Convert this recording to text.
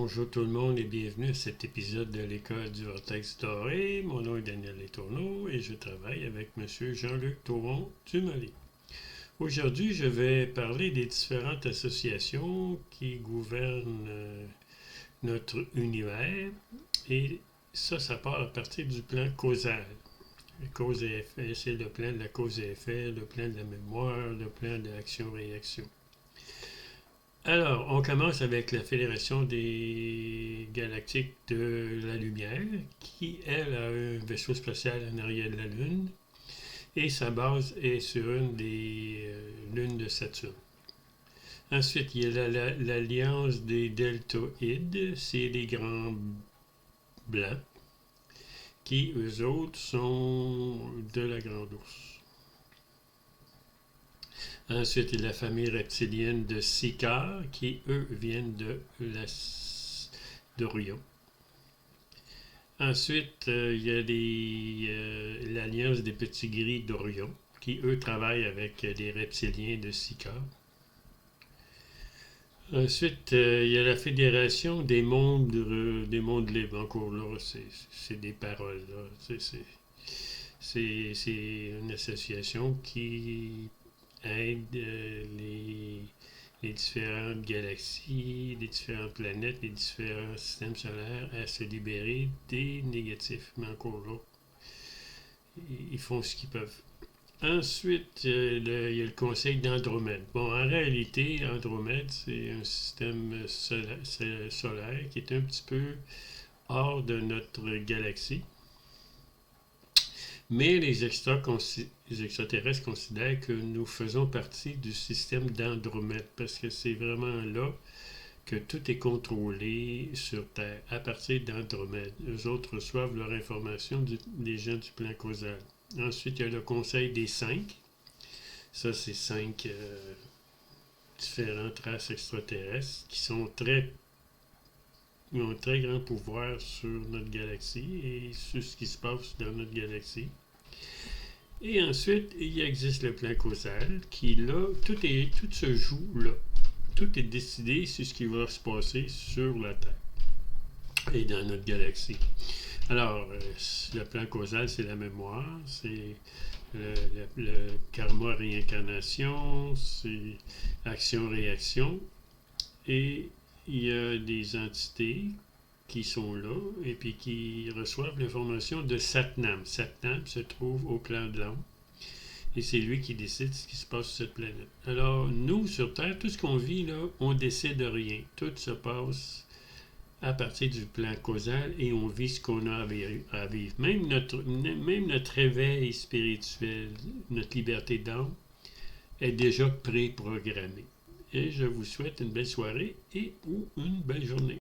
Bonjour tout le monde et bienvenue à cet épisode de l'École du Vortex Doré. Mon nom est Daniel Letourneau et je travaille avec M. Jean-Luc Touron du Mali. Aujourd'hui, je vais parler des différentes associations qui gouvernent notre univers et ça part à partir du plan causal. La cause et effet, c'est le plan de la cause et effet, le plan de la mémoire, le plan de l'action-réaction. Alors, on commence avec la Fédération des Galactiques de la Lumière, qui, elle, a un vaisseau spatial en arrière de la Lune, et sa base est sur une des lunes de Saturne. Ensuite, il y a l'Alliance des Deltoïdes, c'est les grands blancs, qui, eux autres, sont de la Grande Ourse. Ensuite, il y a la famille reptilienne de Sicard, qui, eux, viennent d'Orion. Ensuite, il y a l'Alliance des Petits Gris d'Orion, qui, eux, travaillent avec les reptiliens de Sicard. Ensuite, il y a la Fédération des mondes libres. Encore là, c'est des paroles. Là. C'est une association qui aide les différentes galaxies, les différentes planètes, les différents systèmes solaires à se libérer des négatifs. Mais encore là, ils font ce qu'ils peuvent. Ensuite, il y a le conseil d'Andromède. Bon, en réalité, Andromède, c'est un système solaire qui est un petit peu hors de notre galaxie. Mais les extraterrestres considèrent que nous faisons partie du système d'Andromède parce que c'est vraiment là que tout est contrôlé sur Terre, à partir d'Andromède. Eux autres reçoivent leur information des gens du plan causal. Ensuite, il y a le Conseil des 5. Ça, c'est 5 différentes races extraterrestres qui ont un très grand pouvoir sur notre galaxie et sur ce qui se passe dans notre galaxie. Et ensuite, il existe le plan causal qui, là, tout se joue là. Tout est décidé sur ce qui va se passer sur la Terre et dans notre galaxie. Alors, le plan causal, c'est la mémoire, c'est le karma réincarnation, c'est action-réaction. Et il y a des entités qui sont là et puis qui reçoivent l'information de Satnam. Satnam se trouve au clan de l'âme et c'est lui qui décide ce qui se passe sur cette planète. Alors, nous, sur Terre, tout ce qu'on vit là, on décide de rien. Tout se passe à partir du plan causal et on vit ce qu'on a à vivre. Même notre réveil spirituel, notre liberté d'âme est déjà préprogrammée. Et je vous souhaite une belle soirée et ou une belle journée.